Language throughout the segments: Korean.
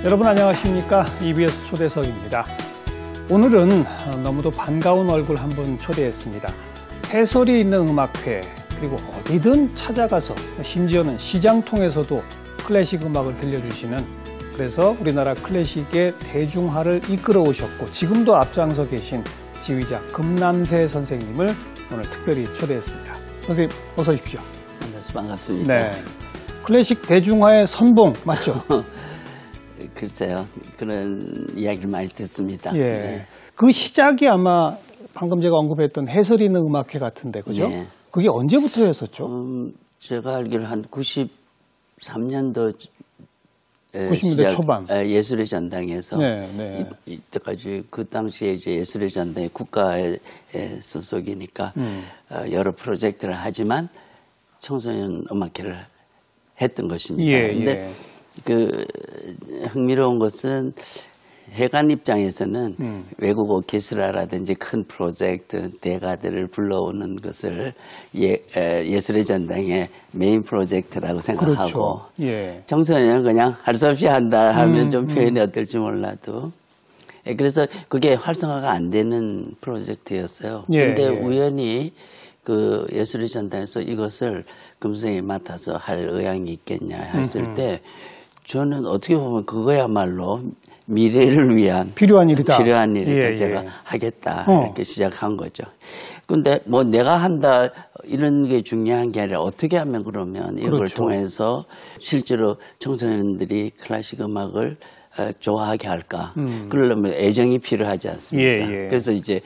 여러분 안녕하십니까? EBS 초대석입니다. 오늘은 너무도 반가운 얼굴 한 분 초대했습니다. 해설이 있는 음악회, 그리고 어디든 찾아가서 심지어는 시장 통해서도 클래식 음악을 들려주시는, 그래서 우리나라 클래식의 대중화를 이끌어 오셨고 지금도 앞장서 계신 지휘자 금남세 선생님을 오늘 특별히 초대했습니다. 선생님 어서 오십시오. 반갑습니다. 네, 클래식 대중화의 선봉 맞죠? 글쎄요, 그런 이야기를 많이 듣습니다. 예. 네. 그 시작이 아마 방금 제가 언급했던 해설이 있는 음악회 같은데, 그죠? 네. 그게 언제부터였었죠? 제가 알기로 한 93년도 90년대 초반 예술의 전당에서 네, 네. 이때까지 그 당시에 이제 예술의 전당이 국가의 소속이니까 여러 프로젝트를 하지만 청소년 음악회를 했던 것입니다. 그런데 그 흥미로운 것은 해관 입장에서는 외국 오케스트라라든지 큰 프로젝트 대가들을 불러오는 것을 예술의 전당의 메인 프로젝트라고 생각하고, 그렇죠. 청소년은 그냥 할 수 없이 한다 하면 좀 표현이 어떨지 몰라도, 그래서 그게 활성화가 안 되는 프로젝트였어요. 그런데 우연히 그 예술의 전당에서 이것을 금성이 맡아서 할 의향이 있겠냐 했을 때, 저는 어떻게 보면 그거야말로 미래를 위한 필요한 일이다. 필요한 일이다. 제가 하겠다. 이렇게 시작한 거죠. 근데 뭐 내가 한다 이런 게 중요한 게 아니라 어떻게 하면 그러면 이걸 그렇죠. 통해서 실제로 청소년들이 클래식 음악을 좋아하게 할까. 그러려면 애정이 필요하지 않습니까? 그래서 이제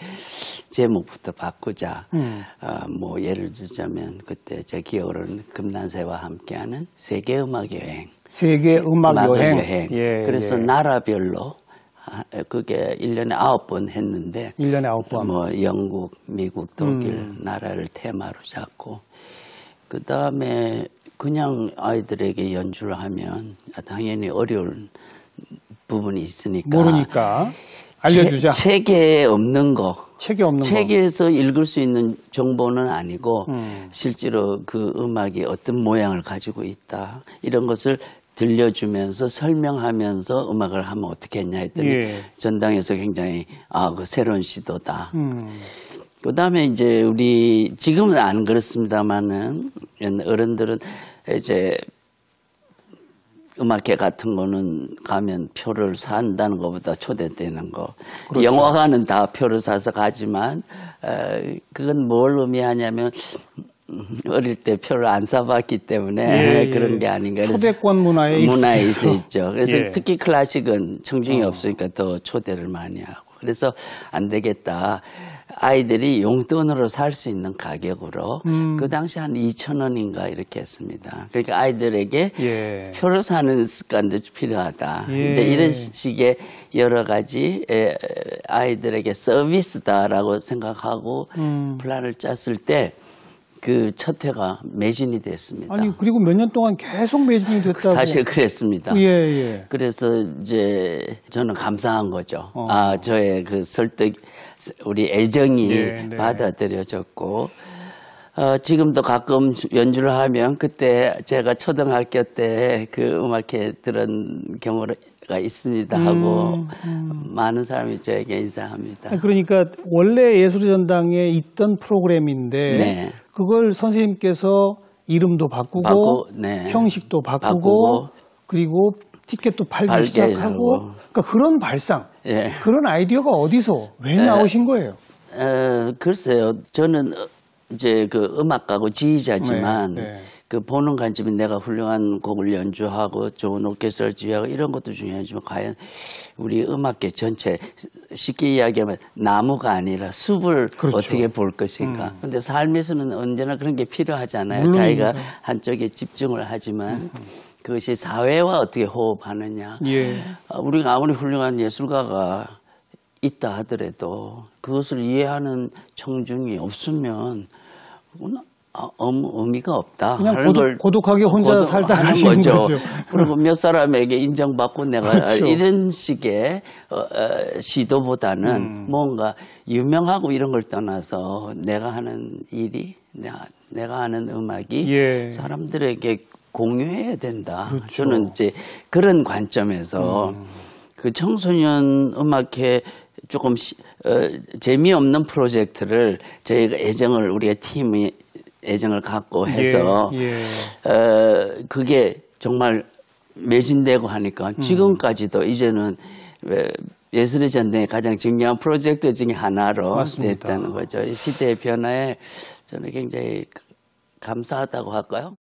제목부터 바꾸자. 뭐 예를 들자면 그때 제 기억으로는 금난세와 함께하는 세계 음악 여행. 세계 음악 여행. 그래서 나라별로 그게 1년에 9번 했는데 1년에 9번. 뭐 영국, 미국, 독일 나라를 테마로 잡고 그다음에 그냥 아이들에게 연주를 하면 당연히 어려운 부분이 있으니까 모르니까 알려주자. 책에 없는 거. 책에서 거. 읽을 수 있는 정보는 아니고 실제로 그 음악이 어떤 모양을 가지고 있다. 이런 것을 들려주면서 설명하면서 음악을 하면 어떻게 했냐 했더니 전당에서 굉장히 그 새로운 시도다. 그다음에 이제 우리 지금은 안 그렇습니다만은 어른들은 이제 음악회 같은 거는 가면 표를 산다는 것보다 초대되는 거. 그렇죠. 영화관은 다 표를 사서 가지만 그건 뭘 의미하냐면 어릴 때 표를 안 사봤기 때문에 그런 게 아닌가. 초대권 문화에 있죠. 그래서 특히 클래식은 청중이 없으니까 더 초대를 많이 하고. 그래서 안 되겠다. 아이들이 용돈으로 살 수 있는 가격으로 그 당시 한 2,000원인가 이렇게 했습니다. 그러니까 아이들에게 표를 사는 습관도 필요하다. 이제 이런 식의 여러 가지 아이들에게 서비스다라고 생각하고 플랜을 짰을 때 그 첫 회가 매진이 됐습니다. 아니 그리고 몇 년 동안 계속 매진이 됐다고. 사실 그랬습니다. 그래서 이제 저는 감사한 거죠. 저의 그 설득 우리 애정이 받아들여졌고 지금도 가끔 연주를 하면 그때 제가 초등학교 때 그 음악회 들은 경우가 있습니다 하고 많은 사람이 저에게 인사합니다. 그러니까 원래 예술의 전당에 있던 프로그램인데 그걸 선생님께서 이름도 바꾸고 형식도 바꾸고 그리고 티켓도 팔기 시작하고 그러니까 그런 발상, 그런 아이디어가 어디서 왜 나오신 거예요? 글쎄요. 저는 이제 그 음악가고 지휘자지만 그 보는 관점이 내가 훌륭한 곡을 연주하고 좋은 오케스트라를 지휘하고 이런 것도 중요하지만 과연 우리 음악계 전체 쉽게 이야기하면 나무가 아니라 숲을 어떻게 볼 것인가. 그런데 삶에서는 언제나 그런 게 필요하잖아요. 자기가 한쪽에 집중을 하지만 그것이 사회와 어떻게 호흡하느냐. 우리가 아무리 훌륭한 예술가가 있다 하더라도 그것을 이해하는 청중이 없으면 의미가 없다. 그냥 고독하게 혼자 살다 하시는 거죠. 그리고 몇 사람에게 인정받고 내가 이런 식의 시도보다는 뭔가 유명하고 이런 걸 떠나서 내가 하는 일이 내가 하는 음악이 사람들에게 공유해야 된다. 그렇죠. 저는 이제 그런 관점에서 그 청소년 음악회 조금 재미없는 프로젝트를 저희가 우리가 팀이 애정을 갖고 해서 그게 정말 매진되고 하니까 지금까지도 이제는 예술의 전당의 가장 중요한 프로젝트 중에 하나로 맞습니다. 됐다는 거죠. 이 시대의 변화에 저는 굉장히 감사하다고 할까요?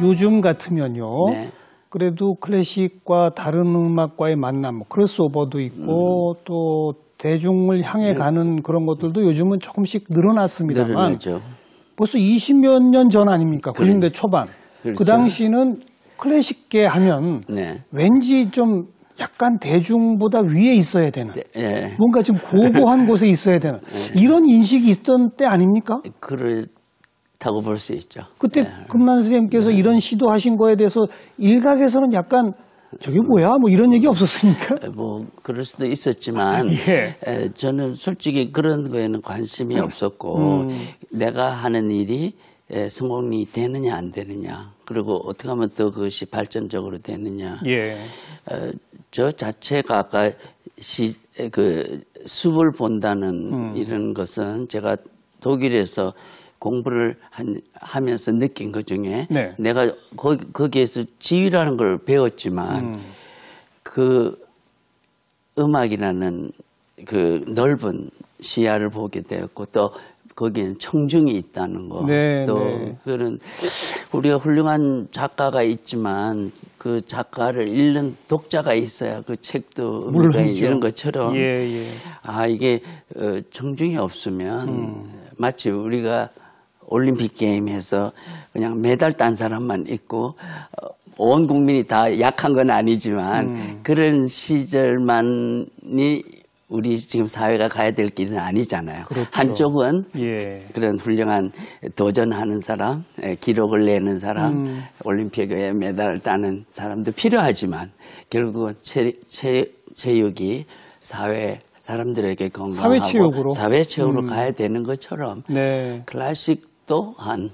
요즘 같으면요. 네. 그래도 클래식과 다른 음악과의 만남, 크로스오버도 있고 또 대중을 향해 가는 그런 것들도 요즘은 조금씩 늘어났습니다만 늘어나죠. 벌써 20몇 년 전 아닙니까? 90년대 초반. 그렇죠. 그 당시는 클래식계 하면 네. 왠지 좀 약간 대중보다 위에 있어야 되는 네. 뭔가 좀 고고한 곳에 있어야 되는 이런 인식이 있던 때 아닙니까? 그렇다고 볼 수 있죠. 그때 금란 선생님께서 이런 시도하신 거에 대해서 일각에서는 약간 저게 뭐야? 뭐 이런 얘기 없었습니까? 뭐 그럴 수도 있었지만 저는 솔직히 그런 거에는 관심이 없었고 내가 하는 일이 성공이 되느냐 안 되느냐 그리고 어떻게 하면 또 그것이 발전적으로 되느냐 저 자체가 아까 그 숲을 본다는 이런 것은 제가 독일에서 공부를 하면서 느낀 것 중에 내가 거기에서 지휘라는 걸 배웠지만 그 음악이라는 그 넓은 시야를 보게 되었고 또 거기에는 청중이 있다는 거. 또 그런 우리가 훌륭한 작가가 있지만 그 작가를 읽는 독자가 있어야 그 책도 이런 것처럼 아 이게 청중이 없으면 마치 우리가 올림픽 게임에서 그냥 메달 딴 사람만 있고 온 국민이 다 약한 건 아니지만 그런 시절만이 우리 지금 사회가 가야 될 길은 아니잖아요. 그렇죠. 한쪽은 그런 훌륭한 도전하는 사람, 기록을 내는 사람, 올림픽에 메달을 따는 사람도 필요하지만 결국은 체육이 사람들에게 건강하고 사회체육으로 가야 되는 것처럼 클래식 또한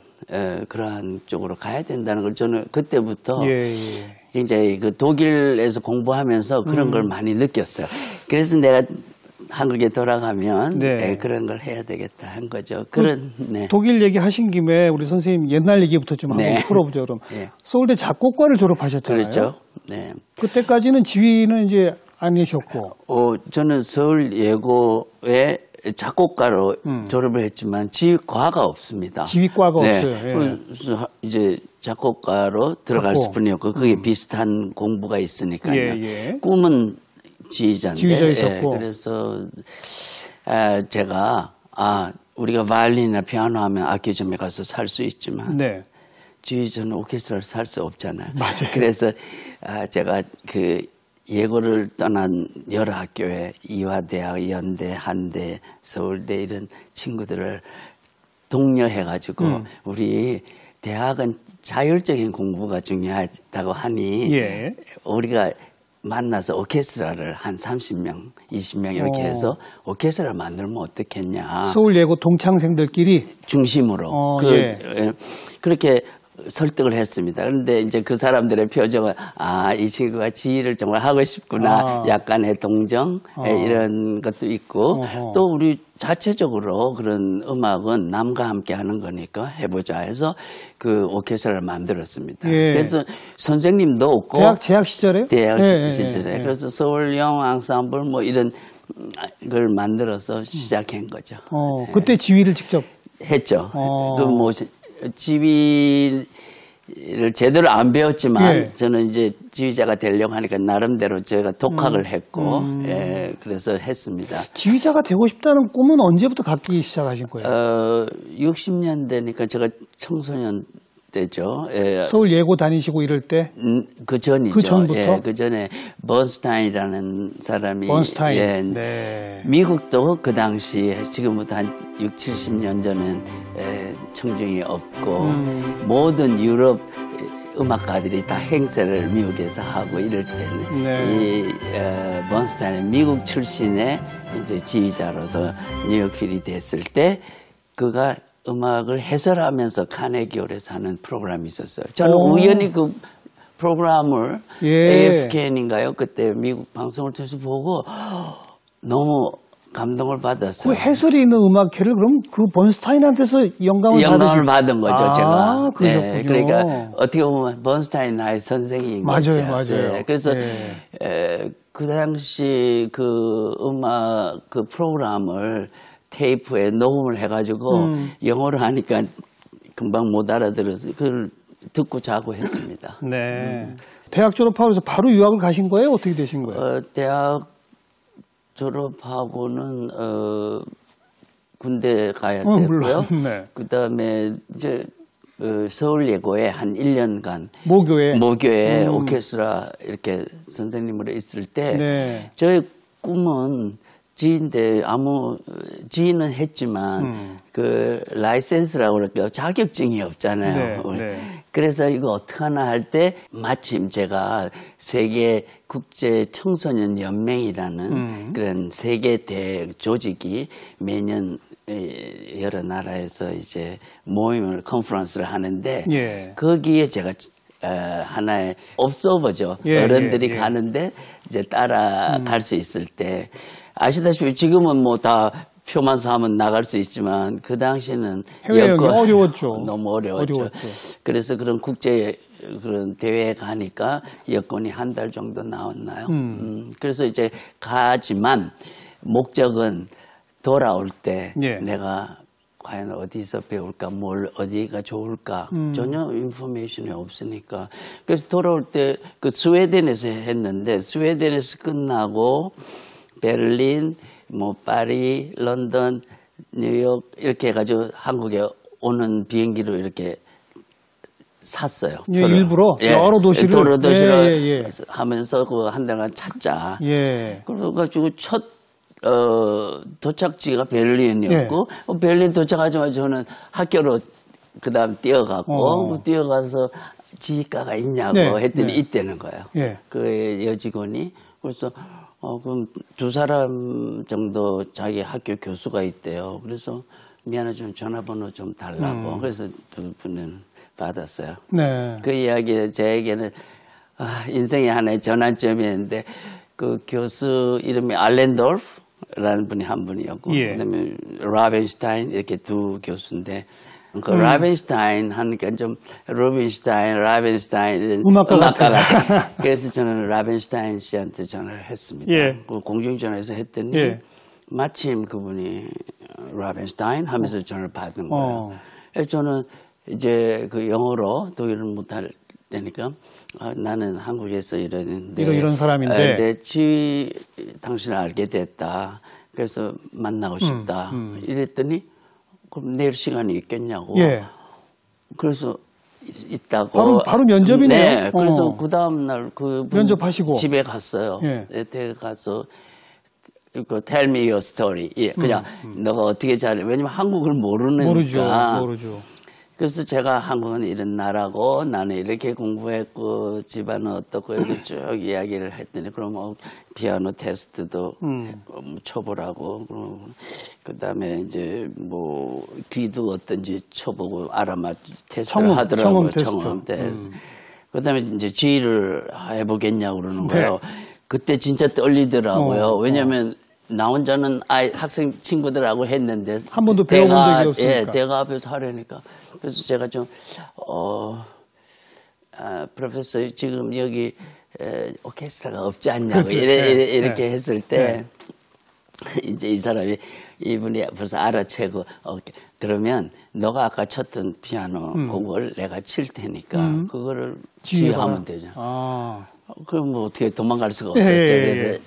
그러한 쪽으로 가야 된다는 걸 저는 그때부터 굉장히 그 독일에서 공부하면서 그런 걸 많이 느꼈어요. 그래서 내가 한국에 돌아가면 그런 걸 해야 되겠다 한 거죠. 독일 얘기 하신 김에 우리 선생님 옛날 얘기부터 좀 한번 풀어보죠. 그럼 서울대 작곡과를 졸업하셨잖아요. 그렇죠. 그때까지는 지휘는 이제 아니셨고. 저는 서울예고에 작곡가로 졸업을 했지만 지휘과가 없습니다. 지휘과가 없어요. 그래서 이제 작곡가로 들어갈 뿐이었고 그게 비슷한 공부가 있으니까요. 꿈은 지휘자인데. 지휘자이셨고. 그래서 제가 우리가 바이올린이나 피아노 하면 악기점에 가서 살 수 있지만 지휘자는 오케스트라를 살 수 없잖아요. 맞아요. 그래서 제가 그 예고를 떠난 여러 학교에 이화대학, 연대, 한대, 서울대 이런 친구들을 독려해가지고 우리 대학은 자율적인 공부가 중요하다고 하니 우리가 만나서 오케스트라를 한 30명, 20명 이렇게 해서 오케스트라를 만들면 어떻겠냐. 서울예고 동창생들끼리 중심으로 그렇게 설득을 했습니다. 그런데 이제 그 사람들의 표정은 이 친구가 지휘를 정말 하고 싶구나. 약간의 동정 이런 것도 있고 또 우리 자체적으로 그런 음악은 남과 함께 하는 거니까 해보자 해서 그 오케스트라를 만들었습니다. 그래서 선생님도 없고 대학 재학 시절에? 대학 시절에 그래서 서울 영어 앙상블 뭐 이런 걸 만들어서 시작한 거죠. 그때 지휘를 직접 했죠. 그 뭐 지휘를 제대로 안 배웠지만 저는 이제 지휘자가 되려고 하니까 나름대로 제가 독학을 했고 그래서 했습니다. 지휘자가 되고 싶다는 꿈은 언제부터 갖기 시작하신 거예요? 60년대니까 제가 청소년 때죠. 서울 예고 다니시고 이럴 때? 그 전이죠. 그 전부터? 그 전에 번스타인이라는 사람이 번스타인. 미국도 그 당시에 지금부터 한 6, 70년 전엔 청중이 없고 모든 유럽 음악가들이 다 행사를 미국에서 하고 이럴 때는 이 번스타인은 미국 출신의 이제 지휘자로서 뉴욕필이 됐을 때 그가 음악을 해설하면서 카네기홀에서 하는 프로그램이 있었어요. 저는 우연히 그 프로그램을 AFKN인가요? 그때 미국 방송을 통해서 보고 너무 감동을 받았어요. 그 해설이 있는 음악회를 그럼 그 번스타인한테서 영감을 받은 거죠, 제가. 그러셨군요. 그러니까 어떻게 보면 번스타인 나의 선생인 거죠. 맞아요. 그래서 그 당시 그 음악 그 프로그램을 테이프에 녹음을 해가지고 영어로 하니까 금방 못 알아들어서 그걸 듣고 자고 했습니다. 대학 졸업하고 나서 바로 유학을 가신 거예요? 어떻게 되신 거예요? 대학 졸업하고는 군대 가야 됐고요. 그다음에 이제 서울예고에 한 1년간 모교에 오케스트라 이렇게 선생님으로 있을 때 저의 꿈은 지인데 지인은 했지만 그 라이센스라고 그럴까요? 자격증이 없잖아요. 그래서 이거 어떡하나 할 때 마침 제가 세계 국제 청소년 연맹이라는 그런 세계 대 조직이 매년 여러 나라에서 이제 모임을 컨퍼런스를 하는데 거기에 제가 하나의 옵서버죠. 어른들이 가는데 이제 따라갈 수 있을 때 아시다시피 지금은 뭐 다 표만 사면 나갈 수 있지만 그 당시에는 해외여행이 어려웠죠. 너무 어려웠죠. 그래서 그런 국제 그런 대회에 가니까 여권이 한 달 정도 나왔나요? 그래서 이제 가지만 목적은 돌아올 때 내가 과연 어디서 배울까, 뭘 어디가 좋을까 전혀 인포메이션이 없으니까 그래서 돌아올 때 그 스웨덴에서 했는데 스웨덴에서 끝나고 베를린, 뭐 파리, 런던, 뉴욕 이렇게 해가지고 한국에 오는 비행기로 이렇게 샀어요. 일부러 여러 도시를 하면서 그 한 달간 찾자. 그래가지고 첫 도착지가 베를린이었고 베를린 도착하자마자 저는 학교로 그다음 뛰어갔고 뛰어가서 지휘과가 있냐고 했더니 있다는 거예요. 그 여직원이 그래서 그럼 두 사람 정도 자기 학교 교수가 있대요. 그래서 미안하지만 전화번호 좀 달라고. 그래서 두 분은 받았어요. 그 이야기 제에게는 인생의 하나의 전환점이었는데 그 교수 이름이 알렌돌프라는 분이 한 분이었고 그다음에 라벤슈타인 이렇게 두 교수인데 그 라벤슈타인 하니까 좀 루빈슈타인, 라벤슈타인 음악가 같아. 그래서 저는 라벤슈타인 씨한테 전화를 했습니다. 그 공중전화에서 했더니 마침 그분이 라벤슈타인 하면서 전화를 받은 거예요. 저는 이제 그 영어로 독일을 못할 때니까 나는 한국에서 이러는데 이런 사람인데 내 당신을 알게 됐다. 그래서 만나고 싶다. 이랬더니 그럼 내일 시간이 있겠냐고. 그래서 있다고. 바로 면접이네요. 그래서 그 다음 날 그 면접하시고 집에 갔어요. 집에 가서 그 tell me your story. 그냥 너가 어떻게 잘해. 왜냐면 한국을 모르니까. 모르죠. 그래서 제가 한국은 이런 나라고 나는 이렇게 공부했고 집안은 어떻고 이렇게 쭉 이야기를 했더니 그럼 피아노 테스트도 쳐보라고 그다음에 이제 뭐 귀도 어떤지 쳐보고 알아맞 테스트를 하더라고요. 청음 테스트. 그다음에 이제 지휘를 해보겠냐고 그러는 거예요. 그때 진짜 떨리더라고요. 왜냐하면 나 혼자는 학생 친구들하고 했는데 한 번도 배워본 적이 없으니까. 예, 대가 앞에서 하려니까. 그래서 제가 좀 프로페서 지금 여기 오케스트라가 없지 않냐고 이렇게 했을 때 이제 이 사람이 이분이 벌써 알아채고 그러면 너가 아까 쳤던 피아노 곡을 내가 칠 테니까 그거를 지휘하면 되죠. 그럼 뭐 어떻게 도망갈 수가 없었죠. 그래서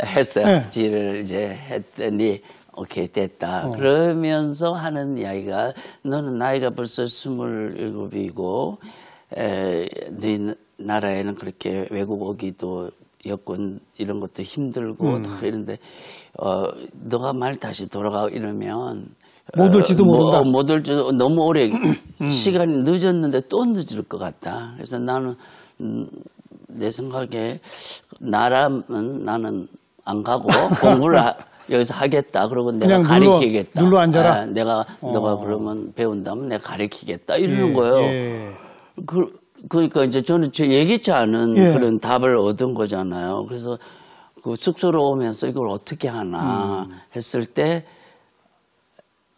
했어요. 지휘를 이제 했더니 오케이 됐다. 그러면서 하는 이야기가 너는 나이가 벌써 27이고 네 나라에는 그렇게 외국 오기도 여권 이런 것도 힘들고 다 이런데 너가 말 다시 돌아가고 이러면 못 올지도 모른다. 못 올지도 너무 오래 시간이 늦었는데 또 늦을 것 같다. 그래서 나는 내 생각에 나라면 나는 안 가고 공부를 여기서 하겠다. 그러고 내가 가르치겠다. 눌러 앉아라. 내가 너가 그러면 배운다면 내가 가르치겠다. 이러는 거예요. 그러니까 이제 저는 예기치 않은 그런 답을 얻은 거잖아요. 그래서 그 숙소로 오면서 이걸 어떻게 하나 했을 때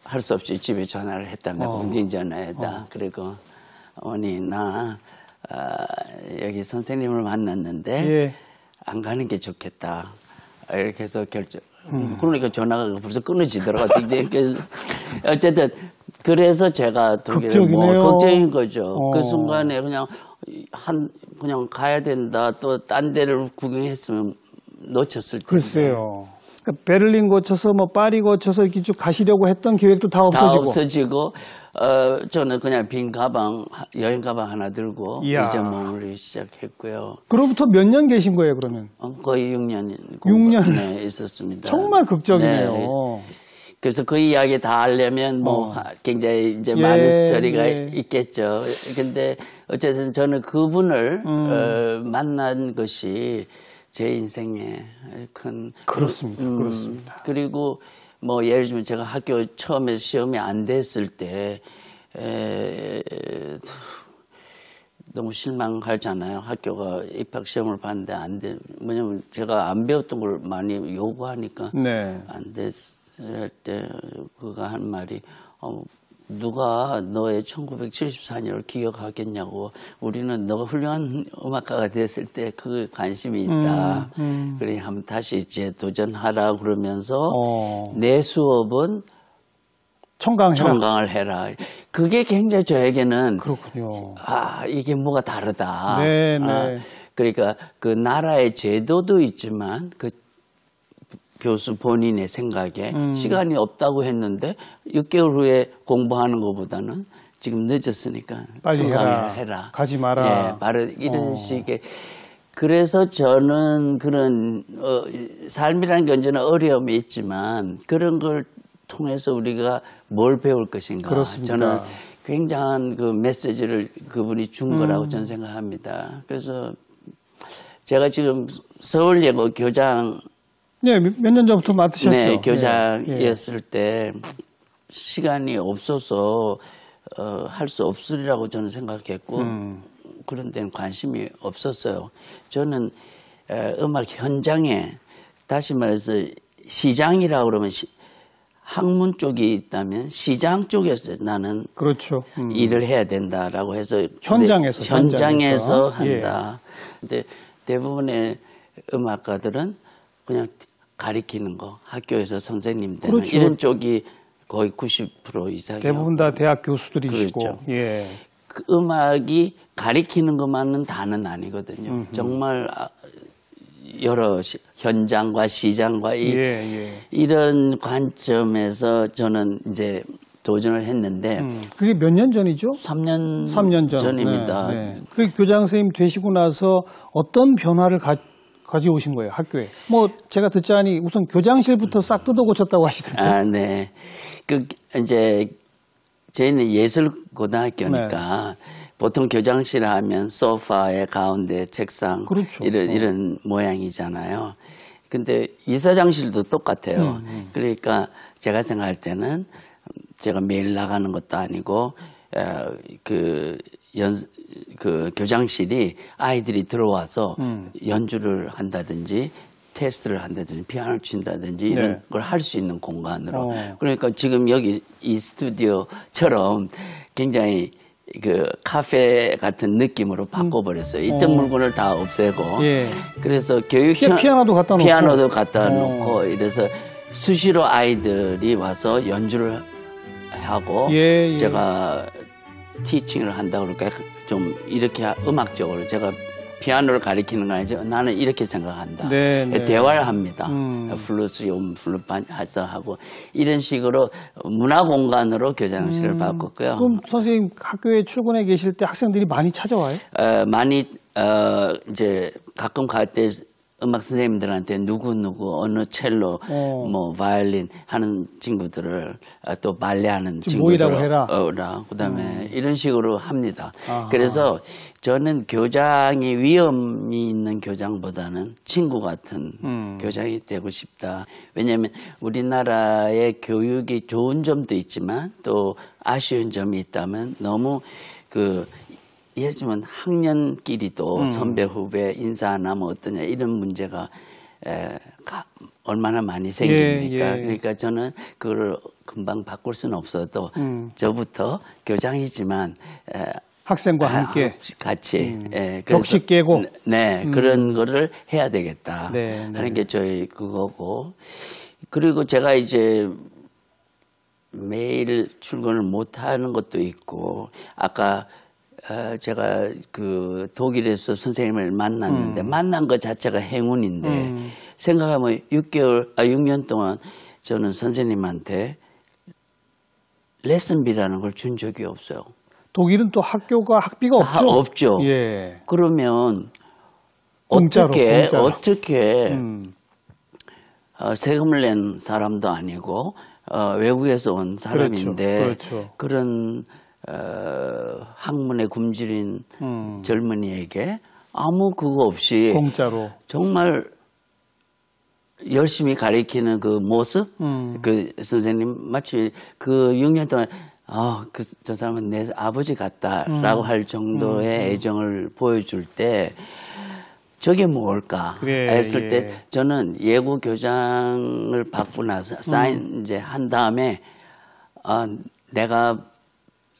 할 수 없이 집에 전화를 했답니다. 공진전화에다. 그리고 어머니 나 여기 선생님을 만났는데 안 가는 게 좋겠다. 이렇게 해서 결정. 그러니까 전화가 벌써 끊어지더라고요. 어쨌든 그래서 제가 걱정인 거죠. 그 순간에 그냥 가야 된다. 또 딴 데를 구경했으면 놓쳤을 텐데. 글쎄요. 그러니까 베를린 거쳐서 뭐 파리 거쳐서 이렇게 쭉 가시려고 했던 계획도 다 없어지고. 저는 그냥 빈 가방, 여행 가방 하나 들고 이제 머물기 시작했고요. 그로부터 몇 년 계신 거예요, 그러면? 거의 6년. 6년? 네, 있었습니다. 정말 극적이네요. 네. 그래서 그 이야기 다 하려면 뭐 굉장히 이제 많은 스토리가 있겠죠. 근데 어쨌든 저는 그분을 만난 것이 제 인생에 큰. 그렇습니다. 그렇습니다. 그리고 뭐 예를 들면 제가 학교 처음에 시험이 안 됐을 때 너무 실망하잖아요. 학교가 입학 시험을 봤는데 안 돼. 뭐냐면 제가 안 배웠던 걸 많이 요구하니까 안 됐을 때 그가 한 말이 누가 너의 1974년을 기억하겠냐고. 우리는 너가 훌륭한 음악가가 됐을 때 그 관심이 있다. 그래 한번 다시 이제 도전하라 그러면서 내 수업은 청강을 해라. 그게 굉장히 저에게는 그렇군요. 이게 뭐가 다르다. 네. 그러니까 그 나라의 제도도 있지만 그 교수 본인의 생각에 시간이 없다고 했는데 6개월 후에 공부하는 것보다는 지금 늦었으니까 빨리 해라. 가지 마라. 예, 바로 이런 식의. 그래서 저는 그런 삶이라는 게 언제나 어려움이 있지만 그런 걸 통해서 우리가 뭘 배울 것인가. 그렇습니다. 저는 굉장한 그 메시지를 그분이 준 거라고 저는 생각합니다. 그래서 제가 지금 서울예고 교장 몇 년 전부터 맡으셨죠. 네, 교장이었을 때 시간이 없어서 할 수 없으리라고 저는 생각했고 그런 데는 관심이 없었어요. 저는 음악 현장에 다시 말해서 시장이라고 그러면 학문 쪽이 있다면 시장 쪽에서 나는 그렇죠. 일을 해야 된다라고 해서 현장에서 한다. 근데 대부분의 음악가들은 그냥 가리키는 거, 학교에서 선생님 되는 이런 쪽이 거의 90% 이상이에요. 대부분 다 대학 교수들이시고. 그렇죠. 그 음악이 가리키는 것만은 다는 아니거든요. 정말 여러 현장과 시장과 이런 관점에서 저는 이제 도전을 했는데 그게 몇 년 전이죠? 3년 전입니다. 그 교장 선생님 되시고 나서 어떤 변화를 가져오신 거예요, 학교에? 뭐 제가 듣자니 우선 교장실부터 싹 뜯어 고쳤다고 하시던데. 네. 이제 저희는 예술고등학교니까 보통 교장실 하면 소파에 가운데 책상 그렇죠. 이런 모양이잖아요. 근데 이사장실도 똑같아요. 그러니까 제가 생각할 때는 제가 매일 나가는 것도 아니고 그 교장실이 아이들이 들어와서 연주를 한다든지 테스트를 한다든지 피아노를 친다든지 이런 걸 할 수 있는 공간으로. 그러니까 지금 여기 이 스튜디오처럼 굉장히 그 카페 같은 느낌으로 바꿔버렸어요. 있던 물건을 다 없애고. 그래서 피아노도 갖다 놓고 이래서 수시로 아이들이 와서 연주를 하고 제가 티칭을 한다 그러니까 좀 이렇게 음악적으로 제가 피아노를 가리키는 거 아니죠. 나는 이렇게 생각한다. 대화를 합니다. 플루스 플루판 하고 이런 식으로 문화 공간으로 교장실을 바꿨고요. 그럼 선생님 학교에 출근해 계실 때 학생들이 많이 찾아와요? 많이 이제 가끔 갈 때 음악 선생님들한테 누구 어느 첼로 뭐 바이올린 하는 친구들을 또 발레 하는 친구들 모이라고 해라. 그다음에 이런 식으로 합니다. 그래서 저는 교장이 위험이 있는 교장보다는 친구 같은 교장이 되고 싶다. 왜냐하면 우리나라의 교육이 좋은 점도 있지만 또 아쉬운 점이 있다면 너무 예를 들면 학년끼리도 선배 후배 인사나 뭐 어떠냐 이런 문제가 얼마나 많이 생깁니까? 그러니까 저는 그걸 금방 바꿀 수는 없어도 저부터 교장이지만 학생과 함께 같이 격식 깨고 그런 거를 해야 되겠다 하는 게 저희 그거고. 그리고 제가 이제 매일 출근을 못 하는 것도 있고 아까 제가 그 독일에서 선생님을 만났는데 만난 것 자체가 행운인데 생각하면 6년 동안 저는 선생님한테 레슨비라는 걸 준 적이 없어요. 독일은 또 학교가 학비가 없죠? 없죠. 그러면 어떻게 세금을 낸 사람도 아니고 외국에서 온 사람인데 그런 학문에 굶주린 젊은이에게 아무 그거 없이 공짜로 정말 열심히 가리키는 그 모습 그 선생님 마치 그 6년 동안 저 사람은 내 아버지 같다라고 할 정도의 애정을 보여줄 때 저게 뭘까 했을 때 저는 예고 교장을 받고 나서 사인 이제 한 다음에 내가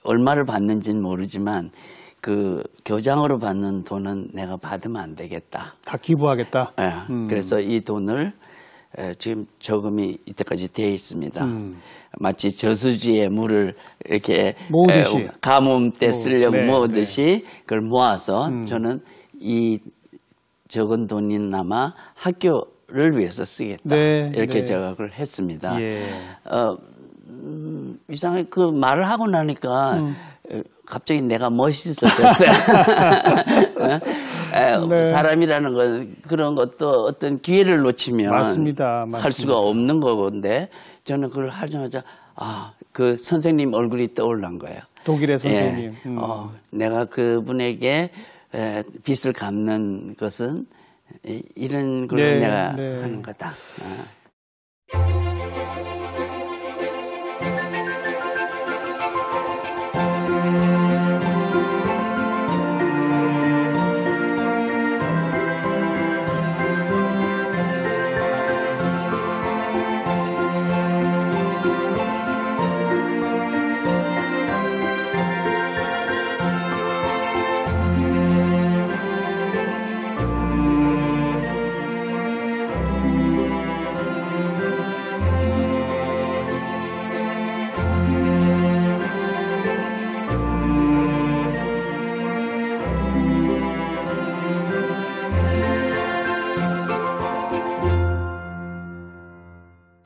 얼마를 받는지는 모르지만 그 교장으로 받는 돈은 내가 받으면 안 되겠다. 다 기부하겠다. 그래서 이 돈을 지금 저금이 이때까지 돼 있습니다. 마치 저수지에 물을 이렇게 모으듯이 가뭄 때 쓰려고 모으듯이 그걸 모아서 저는 이 적은 돈이나마 학교를 위해서 쓰겠다. 이렇게 제가 그걸 했습니다. 이상하게 그 말을 하고 나니까 갑자기 내가 멋있어졌어요. 사람이라는 건 그런 것도 어떤 기회를 놓치면 맞습니다. 할 수가 없는 거건데 저는 그걸 하자마자 그 선생님 얼굴이 떠올란 거예요. 독일의 선생님. 내가 그분에게 빚을 갚는 것은 이런 걸로 내가 하는 거다.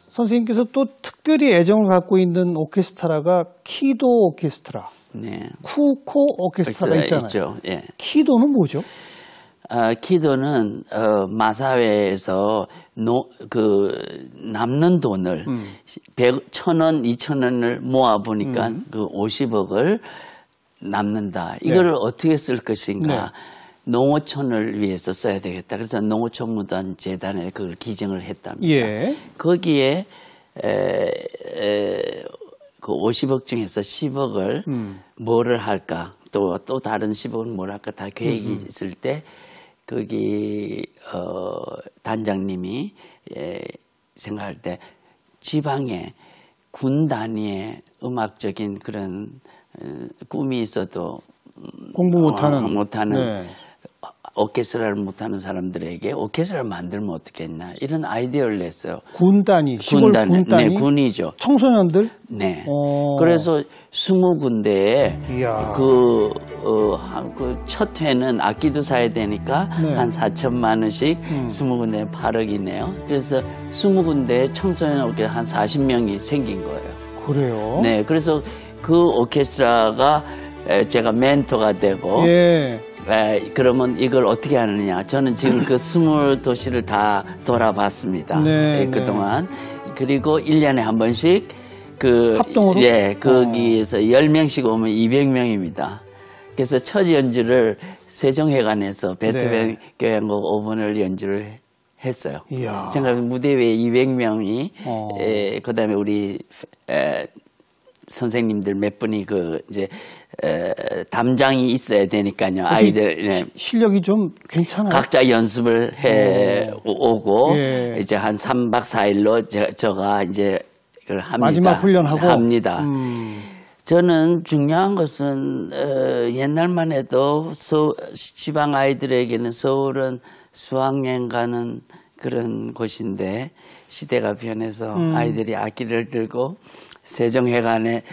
선생님께서 또 특별히 애정을 갖고 있는 오케스트라가 키도 오케스트라, 쿠코 오케스트라가 있잖아요. 있죠. 키도는 뭐죠? 키도는 마사회에서 남는 돈을 1,000원, 2,000원을 모아 보니까 그 50억을 남는다. 이거를 어떻게 쓸 것인가? 농어촌을 위해서 써야 되겠다. 그래서 농어촌 무단 재단에 그걸 기증을 했답니다. 거기에 그 50억 중에서 10억을 뭐를 할까? 또 다른 10억은 뭘 할까? 다 계획이 있을 때 거기 단장님이 생각할 때 지방에 군 단위의 음악적인 그런 꿈이 있어도 공부 못하는 오케스트라를 못하는 사람들에게 오케스트라를 만들면 어떻겠나 이런 아이디어를 냈어요. 군 단위, 시골 군 단위? 네, 군이죠. 청소년들? 네. 그래서 20군데에 그 첫 회는 악기도 사야 되니까 한 4천만 원씩 20군데에 8억이네요. 그래서 20군데에 청소년 오케스트라 한 40명이 생긴 거예요. 그래요? 네. 그래서 그 오케스트라가 제가 멘토가 되고 그러면 이걸 어떻게 하느냐. 저는 지금 그 20도시를 다 돌아봤습니다. 그동안. 그리고 1년에 한 번씩 합동으로? 거기에서 10명씩 오면 200명입니다. 그래서 첫 연주를 세종회관에서 베토벤 교향곡 5번을 연주를 했어요. 생각해 무대 위에 200명이 그다음에 우리 선생님들 몇 분이 담장이 있어야 되니까요. 아이들 실력이 좀 괜찮아요. 각자 연습을 해 오고 이제 한 3박 4일로 제가 이제 이걸 합니다. 마지막 훈련하고 합니다. 저는 중요한 것은 옛날만 해도 지방 아이들에게는 서울은 수학여행 가는 그런 곳인데 시대가 변해서 아이들이 악기를 들고 세종회관에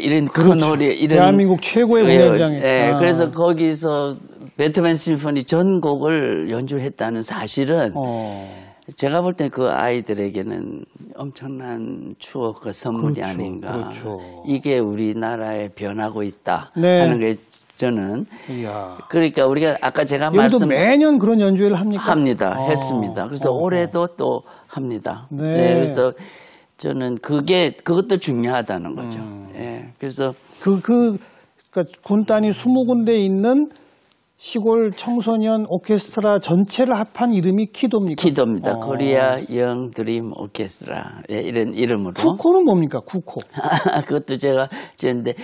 이런 큰 노래 이런 대한민국 최고의 공연장에 그래서 거기서 베토벤 심포니 전곡을 연주했다는 사실은 제가 볼 때 그 아이들에게는 엄청난 추억과 선물이 아닌가. 이게 우리나라에 변하고 있다 하는 게 저는 그러니까 우리가 아까 제가 매년 그런 연주회를 합니까? 합니다. 했습니다. 그래서 올해도 또 합니다. 그래서 저는 그것도 중요하다는 거죠. 그래서 그러니까 군 단위 20군데에 있는 시골 청소년 오케스트라 전체를 합한 이름이 키도입니까? 키도입니다. 코리아 영 드림 오케스트라 이런 이름으로. 쿠코는 뭡니까? 쿠코. 그것도 제가 했는데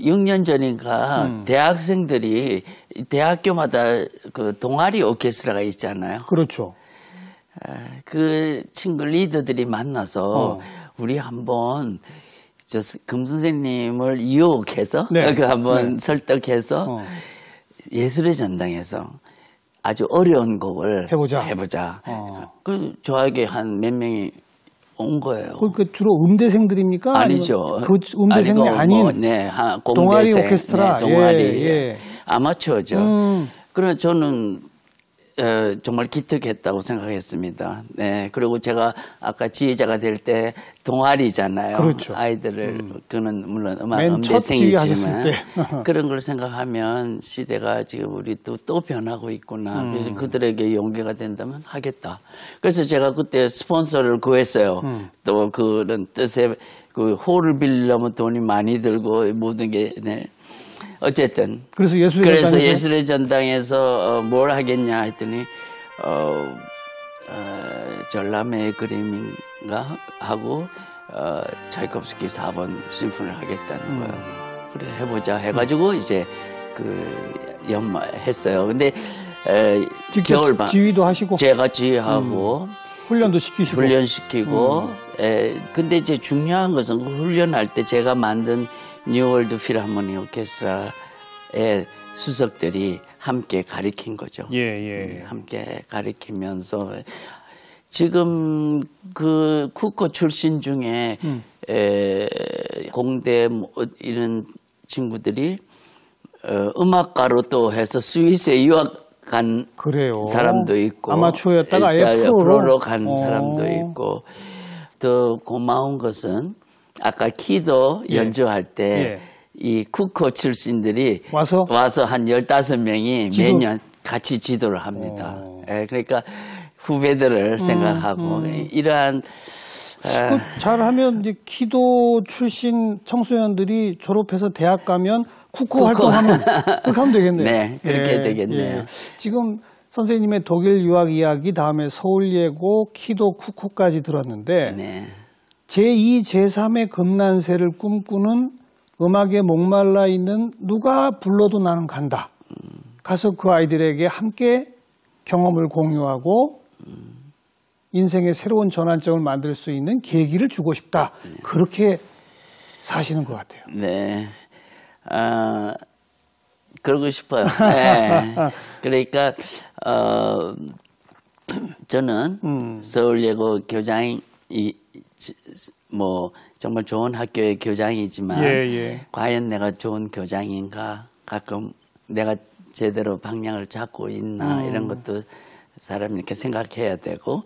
6년 전인가 대학생들이 대학교마다 그 동아리 오케스트라가 있잖아요. 그렇죠. 그 친구 리더들이 만나서 우리 한번 금 선생님을 유혹해서 한번 설득해서 예술의 전당에서 아주 어려운 곡을 해보자. 그 저에게 한 몇 명이 온 거예요. 그 주로 음대생들입니까? 아니죠. 그 음대생이 아닌 동아리 오케스트라. 동아리 아마추어죠. 그래서 저는 정말 기특했다고 생각했습니다. 그리고 제가 아까 지휘자가 될 때 동아리잖아요. 아이들을 그는 물론 음대생이지만 그런 걸 생각하면 시대가 지금 우리 또 변하고 있구나. 그래서 그들에게 용기가 된다면 하겠다. 그래서 제가 그때 스폰서를 구했어요. 또 그런 뜻에 그 홀을 빌려면 돈이 많이 들고 모든 게 어쨌든 그래서 예술의 전당에서 뭘 하겠냐 했더니 전람회의 그림인가 하고 차이콥스키 4번 심포니를 하겠다는 거예요. 그래 해보자 해가지고 이제 했어요. 근데 겨울반 지휘도 하시고 제가 지휘하고 훈련도 시키시고 훈련시키고 근데 이제 중요한 것은 훈련할 때 제가 만든 뉴월드 필하모니 오케스트라의 수석들이 함께 가리킨 거죠. 함께 가리키면서 지금 그 쿠코 출신 중에 공대 이런 친구들이 음악가로 또 해서 스위스에 유학 간 사람도 있고 아마추어였다가 아예 프로로 간 사람도 있고 더 고마운 것은 아까 키도 연주할 때 이 쿠코 출신들이 와서 한 15명이 매년 같이 지도를 합니다. 예, 그러니까 후배들을 생각하고 이러한 잘하면 이제 키도 출신 청소년들이 졸업해서 대학 가면 쿠코 활동하면 그렇게 하면 되겠네요. 네, 그렇게 되겠네요. 지금 선생님의 독일 유학 이야기 다음에 서울예고 키도 쿠코까지 들었는데 네. 제2, 제3의 금난세를 꿈꾸는 음악에 목말라 있는 누가 불러도 나는 간다. 가서 그 아이들에게 함께 경험을 공유하고 인생의 새로운 전환점을 만들 수 있는 계기를 주고 싶다. 그렇게 사시는 것 같아요. 네. 그러고 싶어요. 네. 그러니까, 저는 서울예고 교장이, 정말 좋은 학교의 교장이지만, 과연 내가 좋은 교장인가? 가끔 내가 제대로 방향을 잡고 있나? 이런 것도 사람이 이렇게 생각해야 되고,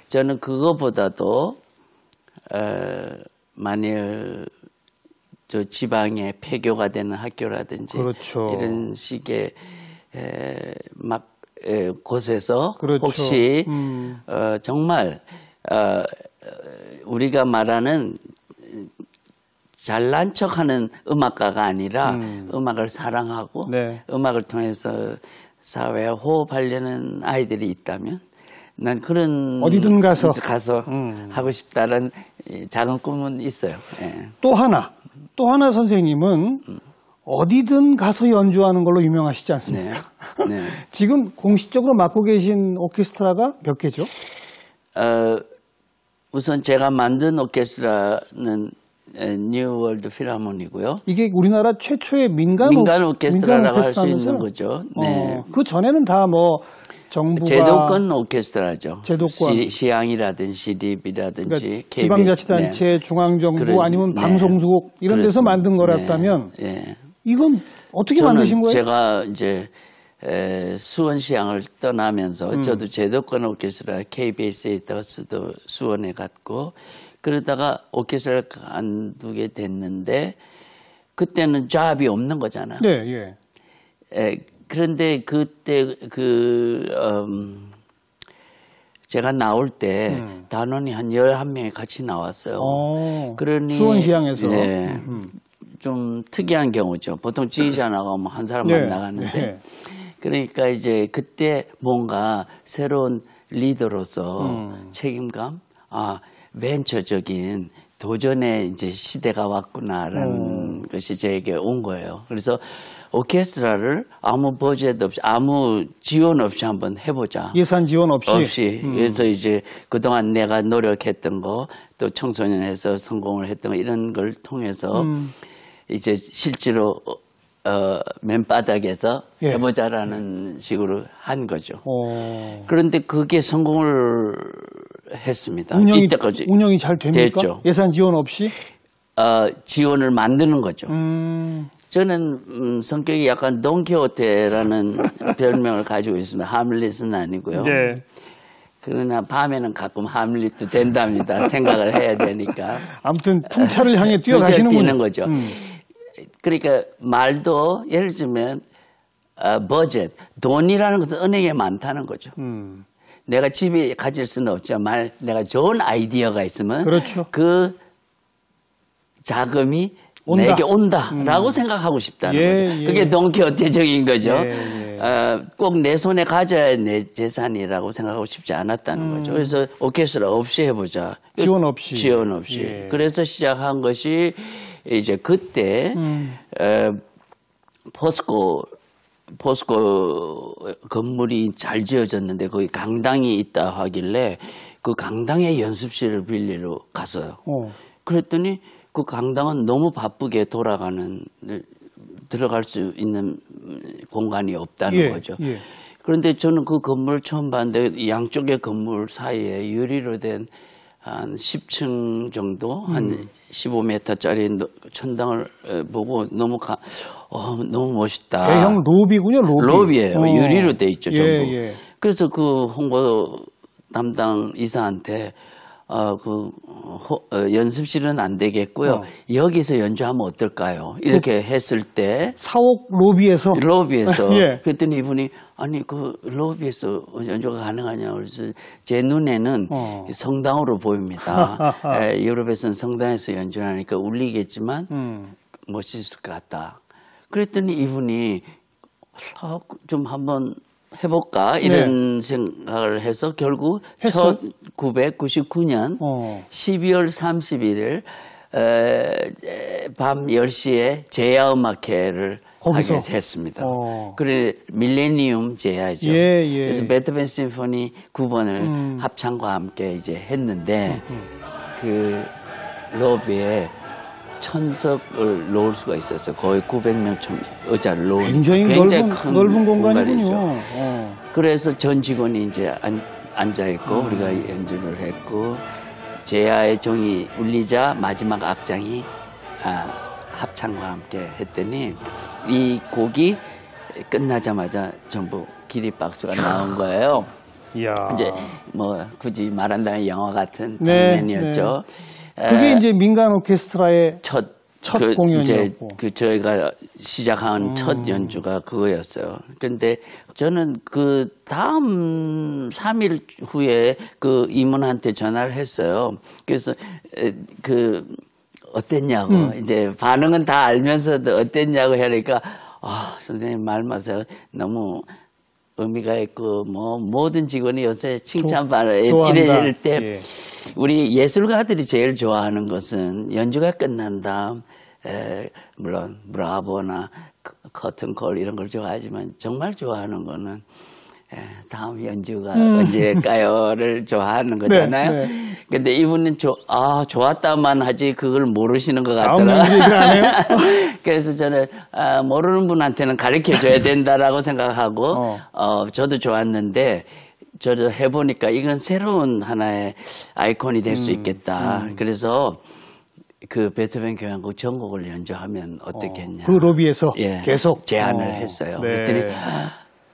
저는 그거보다도, 만일 저 지방에 폐교가 되는 학교라든지 그렇죠. 이런 식의 곳에서 그렇죠. 혹시 정말 우리가 말하는 잘난 척하는 음악가가 아니라 음악을 사랑하고 음악을 통해서 사회에 호흡하려는 아이들이 있다면 난 그런 어디든 가서 하고 싶다는 작은 꿈은 있어요. 예. 또 하나 선생님은 어디든 가서 연주하는 걸로 유명하시지 않습니까? 네. 지금 공식적으로 맡고 계신 오케스트라가 몇 개죠? 우선 제가 만든 오케스트라는 뉴 월드 필하모니고요. 이게 우리나라 최초의 민간 오케스트라라고 할 수 있는 거죠. 네. 그 전에는 다 정부가 제도권 오케스트라죠. 제도권 시향이라든지 시립이라든지 그러니까 지방자치단체, 중앙정부 아니면 방송국 이런 그렇습니다. 데서 만든 거였다면 이건 어떻게 만드신 거예요? 제가 이제 수원시향을 떠나면서 저도 제도권 오케스트라 KBS에 있다가 수원에 갔고 그러다가 오케스트라를 관두게 됐는데 그때는 잡이 없는 거잖아요. 그런데 그때 제가 나올 때 단원이 한 11명이 같이 나왔어요. 그러니 수원시향에서 좀 특이한 경우죠. 보통 지휘자 나가면 한 사람만 나가는데 그러니까 이제 그때 뭔가 새로운 리더로서 책임감, 벤처적인 도전의 이제 시대가 왔구나라는 것이 저에게 온 거예요. 그래서 오케스트라를 아무 버젯 없이, 아무 지원 없이 한번 해보자. 예산 지원 없이? 그래서 이제 그동안 내가 노력했던 거, 또 청소년에서 성공을 했던 거, 이런 걸 통해서 이제 실제로, 맨바닥에서 해보자라는 식으로 한 거죠. 그런데 그게 성공을 했습니다. 이때까지. 운영이 잘 됩니까? 됐죠. 예산 지원 없이? 지원을 만드는 거죠. 저는 성격이 약간 돈키호테라는 별명을 가지고 있습니다. 하밀릿은 아니고요. 그러나 밤에는 가끔 하밀릿도 된답니다. 생각을 해야 되니까. 아무튼 풍차를 향해 뛰어가시는 거죠. 그러니까 말도 예를 들면 버젯, 돈이라는 것은 은행에 많다는 거죠. 내가 집에 가질 수는 없지만 내가 좋은 아이디어가 있으면 그 자금이 내게 온다라고 생각하고 싶다는 거죠. 그게 돈키호테적인 거죠. 꼭 내 손에 가져야 내 재산이라고 생각하고 싶지 않았다는 거죠. 그래서 오케스트라 없이 해보자. 지원 없이. 그래서 시작한 것이 이제 그때 포스코 건물이 잘 지어졌는데 거기 강당이 있다 하길래 그 강당에 연습실을 빌리러 갔어요. 그랬더니 그 강당은 너무 바쁘게 들어갈 수 있는 공간이 없다는 거죠. 그런데 저는 그 건물을 처음 봤는데 양쪽의 건물 사이에 유리로 된 한 10층 정도, 한 15m짜리 천당을 보고 너무 멋있다. 대형 로비군요, 로비. 로비예요. 유리로 돼 있죠, 전부. 그래서 그 홍보 담당 이사한테 연습실은 안 되겠고요. 여기서 연주하면 어떨까요? 이렇게 했을 때 사옥 로비에서 예. 그랬더니 이분이 아니 그 로비에서 연주가 가능하냐 그래서 제 눈에는 성당으로 보입니다. 유럽에서는 성당에서 연주를 하니까 울리겠지만 멋있을 것 같다. 그랬더니 이분이 좀 한번 해볼까 이런 생각을 해서 결국 1999년 12월 31일 밤 10시에 제야음악회를 하게 했습니다. 그래 밀레니움 제야죠. 그래서 베토벤 심포니 9번을 합창과 함께 이제 했는데 그 로비에 천석을 놓을 수가 있었어요. 거의 900명 의자를 놓은 굉장히 큰 넓은 공간이군요. 그래서 전 직원이 이제 앉아 있고 우리가 연주를 했고 제야의 종이 울리자 마지막 악장이 합창과 함께 했더니 이 곡이 끝나자마자 전부 기립박수가 나온 거예요. 이야. 이제 뭐 굳이 말한다면 영화 같은 장면이었죠. 그게 이제 민간 오케스트라의 첫 공연이었고. 이제 저희가 시작한 첫 연주가 그거였어요. 그런데 저는 그 다음 3일 후에 그 임원한테 전화를 했어요. 그래서 어땠냐고 이제 반응은 다 알면서도 어땠냐고 하니까 선생님 말 마세요. 너무 의미가 있고 뭐 모든 직원이 요새 칭찬받을 이럴 때 우리 예술가들이 제일 좋아하는 것은 연주가 끝난 다음 물론 브라보나 커튼콜 이런 걸 좋아하지만 정말 좋아하는 거는 다음 연주가 언제일까요를 좋아하는 거잖아요. 근데 이분은 좋았다만 하지 그걸 모르시는 것 같더라고요. 그래서 저는 모르는 분한테는 가르쳐 줘야 된다라고 생각하고 저도 좋았는데 저도 해보니까 이건 새로운 하나의 아이콘이 될 수 있겠다. 그래서 그 베토벤 교향곡 전곡을 연주하면 어떻겠냐. 그 로비에서 계속 제안을 했어요. 그랬더니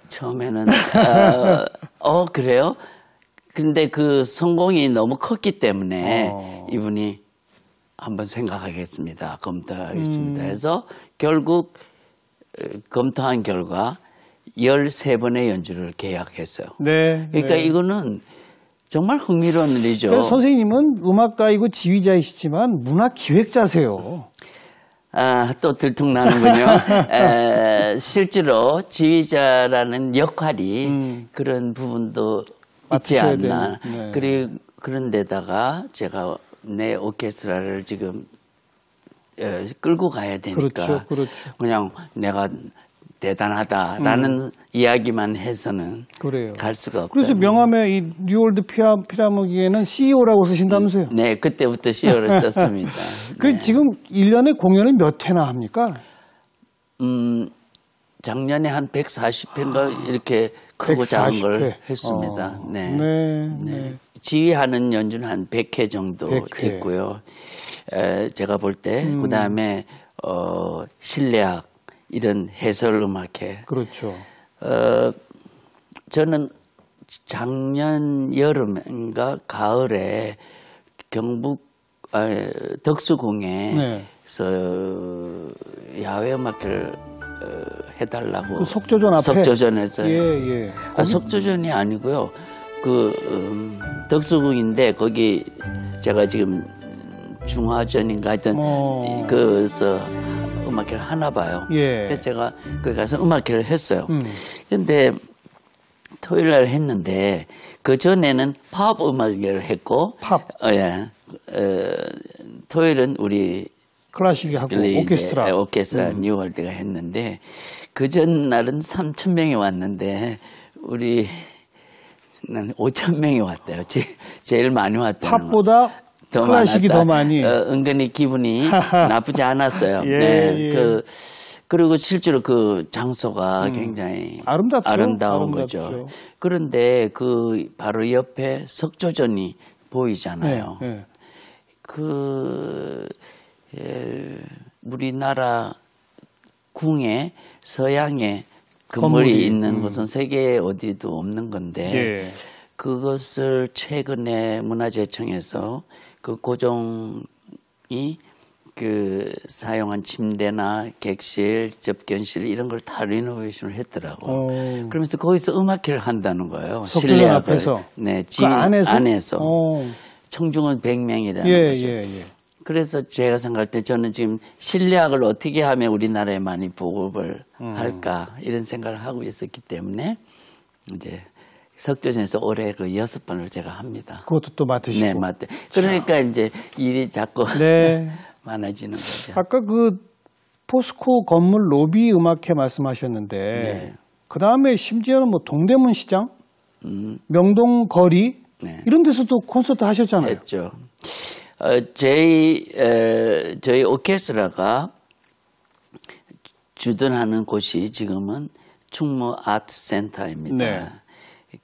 처음에는 그래요? 근데 그 성공이 너무 컸기 때문에 이분이 한번 생각하겠습니다. 검토하겠습니다. 해서 결국 검토한 결과 13번의 연주를 계약했어요. 그러니까 이거는 정말 흥미로운 일이죠. 선생님은 음악가이고 지휘자이시지만 문화 기획자세요. 또 들통나는군요. 실제로 지휘자라는 역할이 그런 부분도 있지 않나. 그런 데다가 제가 내 오케스트라를 지금 끌고 가야 되니까 그냥 내가 대단하다라는 이야기만 해서는 갈 수가 없다. 그래서 명함에 이 뉴올드 필하모닉에는 CEO라고 쓰신다면서요? 네, 그때부터 CEO를 썼습니다. 지금 1년에 공연을 몇 회나 합니까? 작년에 한 140회인가 이렇게 크고 작은 걸 했습니다. 지휘하는 연주는 한 100회 정도 했고요. 제가 볼 때 그다음에 실내악 이런 해설음악회. 저는 작년 여름인가 가을에 경북 덕수궁에서 야외음악회를 해달라고. 석조전 앞에? 석조전에서. 석조전이 아니고요. 덕수궁인데 거기 제가 지금 중화전인가 하여튼 음악회를 하나 봐요. 그래서 제가 거기 가서 음악회를 했어요. 근데 토요일 날 했는데 그 전에는 팝 음악회를 했고 토요일은 우리 클래식하고 오케스트라 뉴월드가 했는데 그 전날은 3,000명이 왔는데 우리는 5,000명이 왔대요. 제일 많이 왔다는 팝보다 클래식이 더 많이. 은근히 기분이 나쁘지 않았어요. 그리고 실제로 그 장소가 굉장히 아름다운 거죠. 그런데 바로 옆에 석조전이 보이잖아요. 우리나라 궁에 서양에 건물이 있는 곳은 세계 어디도 없는 건데 그것을 최근에 문화재청에서 그 고종이 그 사용한 침대나 객실, 접견실 이런 걸 다 리노베이션을 했더라고. 그러면서 거기서 음악회를 한다는 거예요. 석조전 앞에서. 네, 그 안에서. 청중은 100명이라는 예, 거죠. 예, 예. 그래서 제가 생각할 때 저는 지금 실내악을 어떻게 하면 우리나라에 많이 보급을 할까 이런 생각을 하고 있었기 때문에 이제 석조전에서 올해 그 6번을 제가 합니다. 그것도 또 맡으시고. 네, 맞대. 그러니까 이제 일이 자꾸 네. 많아지는 거죠. 아까 그 포스코 건물 로비 음악회 말씀하셨는데 네. 그 다음에 심지어는 뭐 동대문 시장, 명동 거리 네. 이런 데서도 콘서트 하셨잖아요. 했죠. 저희 오케스트라가 주둔하는 곳이 지금은 충무 아트센터입니다. 네.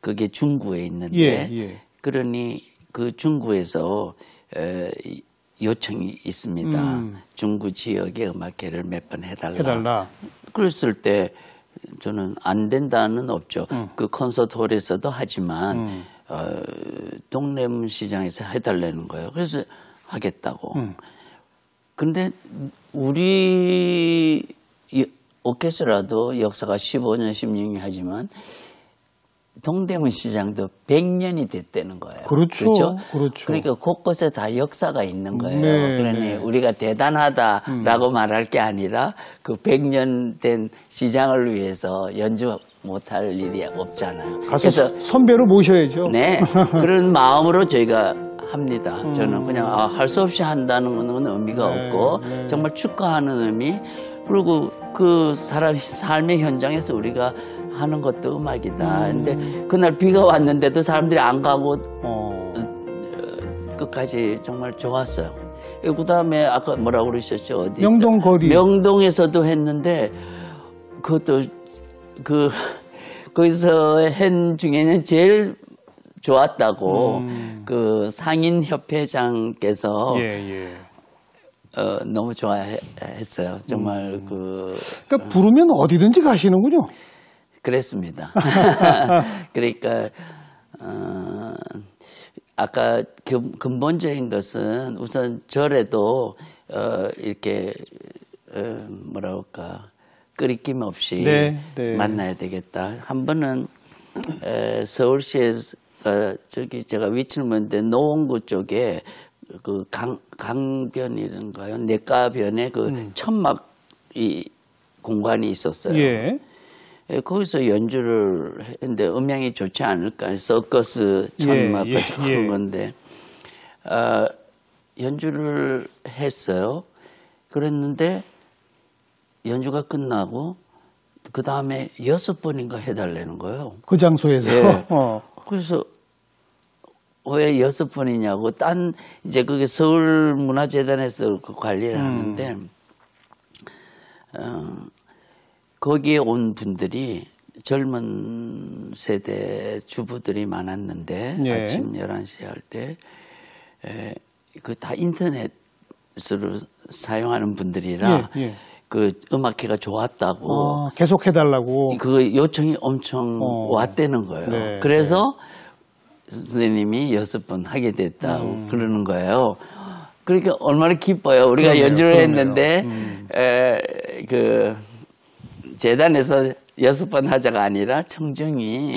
그게 중구에 있는데 예. 그러니 그 중구에서 요청이 있습니다. 중구 지역의 음악회를 몇 번 해달라. 그랬을 때 저는 안 된다는 없죠. 그 콘서트홀에서도 하지만 동대문 시장에서 해달라는 거예요. 그래서 하겠다고. 근데 우리 오케스트라도 역사가 15년, 16년 하지만 동대문 시장도 100년이 됐다는 거예요. 그렇죠. 그러니까 곳곳에 다 역사가 있는 거예요. 네, 그러니 네. 우리가 대단하다라고 말할 게 아니라 그 100년 된 시장을 위해서 연주 못할 일이 없잖아요. 가서 선배로 모셔야죠. 네, 그런 마음으로 저희가 합니다. 저는 그냥 할 수 없이 한다는 건 의미가 없고 정말 축하하는 의미. 그리고 그 사람 삶의 현장에서 우리가 하는 것도 음악이다. 근데 그날 비가 왔는데도 사람들이 안 가고 끝까지 정말 좋았어요. 그 다음에 아까 뭐라고 그러셨죠? 어디? 명동 거리. 명동에서도 했는데 그것도 거기서 한 중에는 제일 좋았다고 그 상인협회장께서 너무 좋아했어요. 정말 그러니까 부르면 어디든지 가시는군요. 그랬습니다. 그러니까 아까 근본적인 것은 우선 절에도 이렇게 뭐라 할까 끄리낌 없이 만나야 되겠다. 한 번은 서울시에서 저기 제가 위치를 모르는데 노원구 쪽에 그 강변이란가요? 내과변에 그 천막 이 공간이 있었어요. 거기서 연주를 했는데 음향이 좋지 않을까. 서커스 천막 그런 건데 연주를 했어요. 그랬는데 연주가 끝나고 그 다음에 6번인가 해달라는 거예요. 그 장소에서. 그래서 왜 6번이냐고 이제 그게 서울문화재단에서 그 관리를 하는데 거기에 온 분들이 젊은 세대 주부들이 많았는데 아침 11시 할 때 그 다 인터넷으로 사용하는 분들이라 그 음악회가 좋았다고 계속 해달라고 그 요청이 엄청 왔다는 거예요. 그래서 선생님이 6번 하게 됐다고 그러는 거예요. 그러니까 얼마나 기뻐요. 우리가 연주를 했는데 그 재단에서 6번 하자가 아니라 청중이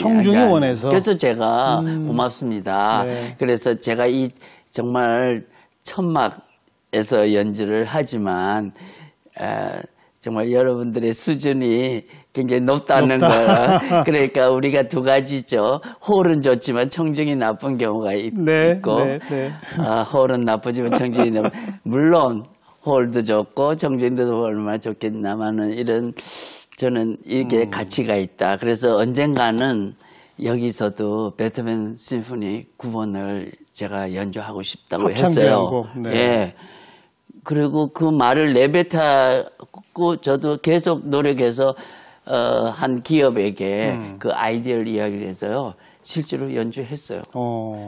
원해서. 그래서 제가 고맙습니다. 그래서 제가 이 정말 천막에서 연주를 하지만 정말 여러분들의 수준이 굉장히 높다는 거. 그러니까 우리가 두 가지죠. 홀은 좋지만 청중이 나쁜 경우가 있고 홀은 나쁘지만 청중이 나쁜. 물론 홀도 좋고 청중도 얼마나 좋겠나마는 이런 저는 이게 가치가 있다. 그래서 언젠가는 여기서도 베토벤 심포니 9번을 제가 연주하고 싶다고 했어요. 그리고 그 말을 내뱉고 저도 계속 노력해서 한 기업에게 그 아이디어를 이야기를 해서요. 실제로 연주했어요.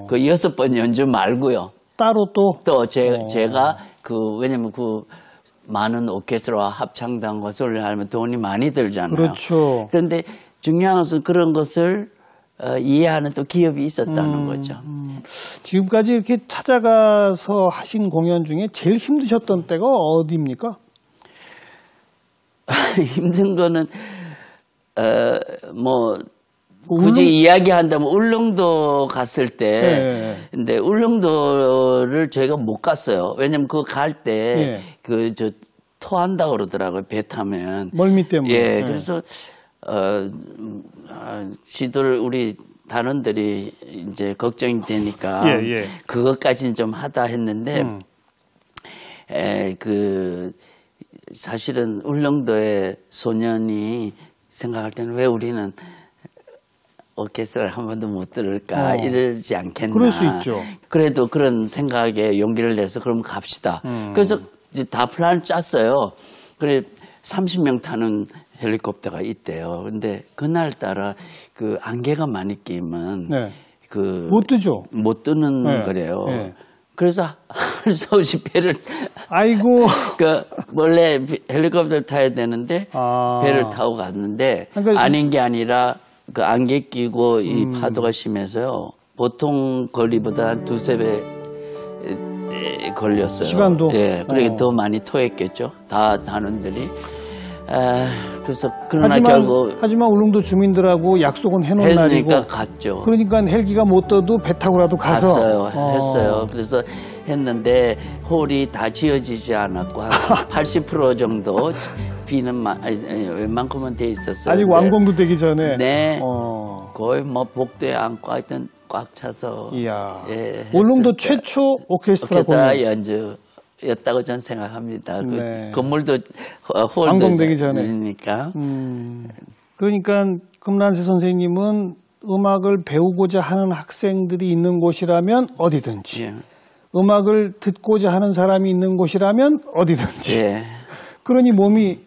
그 6번 연주 말고요. 따로 또 제가 왜냐면 많은 오케스트라와 합창단과 소리를 하면 돈이 많이 들잖아요. 그렇죠. 그런데 중요한 것은 그런 것을 이해하는 또 기업이 있었다는 거죠. 지금까지 이렇게 찾아가서 하신 공연 중에 제일 힘드셨던 때가 어디입니까? 힘든 거는 뭐 굳이 이야기한다면 울릉도 갔을 때, 네. 근데 울릉도를 저희가 못 갔어요. 왜냐면 그거 갈 때 그 저 토한다 그러더라고요. 배 타면 멀미 때문에. 예, 그래서 지도를 우리 단원들이 이제 걱정이 되니까 그것까지는 좀 하다 했는데 그 사실은 울릉도의 소년이 생각할 때는 왜 우리는 오케스트라를 한 번도 못 들을까 이러지 않겠나. 그럴 수 있죠. 그래도 그런 생각에 용기를 내서 그럼 갑시다. 그래서 이제 다 플랜을 짰어요. 그래 30명 타는 헬리콥터가 있대요. 근데 그날따라 그 안개가 많이 끼면 그 못 뜨죠. 못 뜨는 거래요. 그래서 할 수 없이 배를 아이고 그 원래 헬리콥터를 타야 되는데 배를 타고 갔는데 그러니까 아닌 게 아니라 그 안개 끼고 이 파도가 심해서요. 보통 거리보다 한 두세 배 걸렸어요. 시간도? 예, 그러니까 더 많이 토했겠죠. 다 단원들이. 그래서 그러나 결국 하지만 울릉도 주민들하고 약속은 해놓은 날이고 갔죠. 그러니까 헬기가 못 떠도 배 타고라도 가서 했어요. 그래서 했는데 홀이 다 지어지지 않았고 한 80% 정도 비는 웬만큼은 돼 있었어요. 아직 완공도 되기 전에. 네. 거의 뭐 복도에 안고 하여튼 꽉 차서. 이야. 예, 울릉도 최초 오케스트라 연주였다고 저는 생각합니다. 네. 그 건물도 홀도 완공되기 전에. 그러니까. 그러니까 금란세 선생님은 음악을 배우고자 하는 학생들이 있는 곳이라면 어디든지. 예. 음악을 듣고자 하는 사람이 있는 곳이라면 어디든지. 예. 그러니 몸이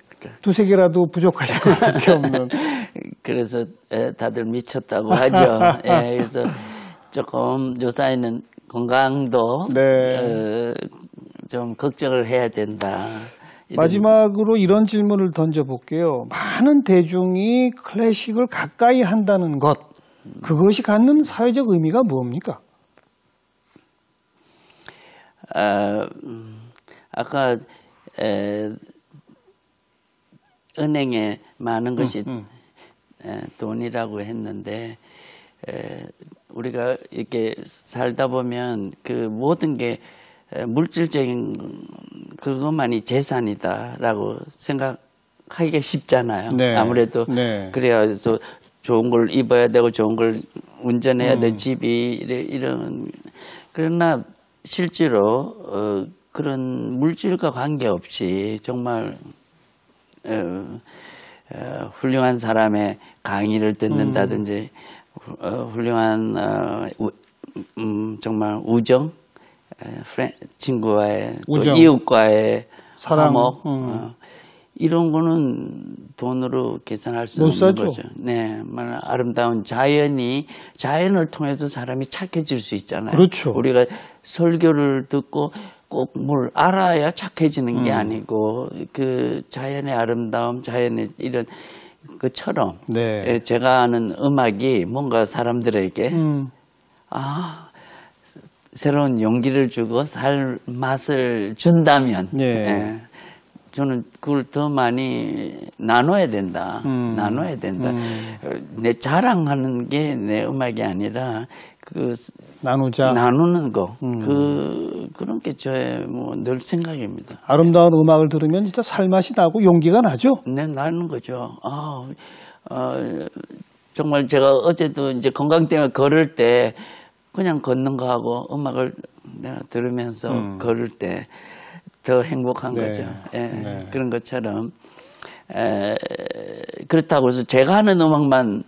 두세 개라도 부족하실 수밖에 없는. 그래서 다들 미쳤다고 하죠. 예, 그래서 조금 요사이는 건강도 좀 걱정을 해야 된다. 마지막으로 이런 질문을 던져볼게요. 많은 대중이 클래식을 가까이 한다는 것, 그것이 갖는 사회적 의미가 뭡니까? 아까 은행에 많은 것이 돈이라고 했는데 우리가 이렇게 살다 보면 그 모든 게 물질적인 그것만이 재산이다라고 생각하기가 쉽잖아요. 네. 아무래도 그래서 좋은 걸 입어야 되고 좋은 걸 운전해야 돼 집이 이런 그러나 실제로 그런 물질과 관계없이 정말 훌륭한 사람의 강의를 듣는다든지 훌륭한 정말 우정, 친구와의 또 이웃과의 사랑, 화목 이런 거는 돈으로 계산할 수 없는 거죠. 네, 아름다운 자연을 통해서 사람이 착해질 수 있잖아요. 그렇죠. 우리가 설교를 듣고 꼭 뭘 알아야 착해지는 게 아니고 그 자연의 아름다움, 자연의 이런 것처럼 제가 아는 음악이 뭔가 사람들에게 새로운 용기를 주고 살 맛을 준다면 저는 그걸 더 많이 나눠야 된다. 나눠야 된다. 내 자랑하는 게 내 음악이 아니라 그 나누는 거. 그런 게 저의 뭐 늘 생각입니다. 아름다운 음악을 들으면 진짜 살맛이 나고 용기가 나죠? 네, 나는 거죠. 정말 제가 어제도 이제 건강 때문에 걸을 때 그냥 걷는 거 하고 음악을 내가 들으면서 걸을 때 더 행복한 거죠. 그런 것처럼 그렇다고 해서 제가 하는 음악만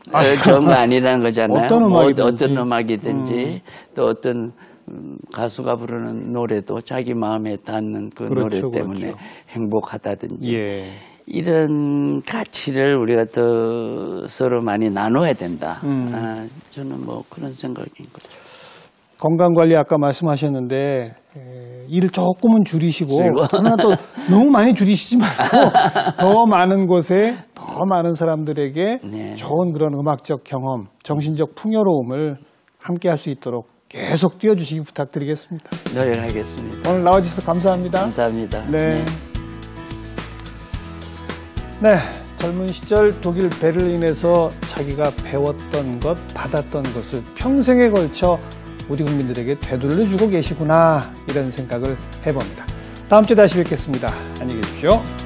좋은 거 아니라는 거잖아요. 어떤 음악이든지 또 어떤 가수가 부르는 노래도 자기 마음에 닿는 그 노래 때문에 행복하다든지 이런 가치를 우리가 더 서로 많이 나눠야 된다. 저는 뭐 그런 생각인 거죠. 건강관리 아까 말씀하셨는데 일 조금은 줄이시고 그러나 또 너무 많이 줄이시지 말고 더 많은 곳에 더 많은 사람들에게 네. 좋은 그런 음악적 경험, 정신적 풍요로움을 함께 할 수 있도록 계속 뛰어주시기 부탁드리겠습니다. 노력하겠습니다. 오늘 나와주셔서 감사합니다. 감사합니다. 네. 네. 젊은 시절 독일 베를린에서 자기가 배웠던 것, 받았던 것을 평생에 걸쳐 우리 국민들에게 되돌려주고 계시구나 이런 생각을 해봅니다. 다음 주에 다시 뵙겠습니다. 안녕히 계십시오.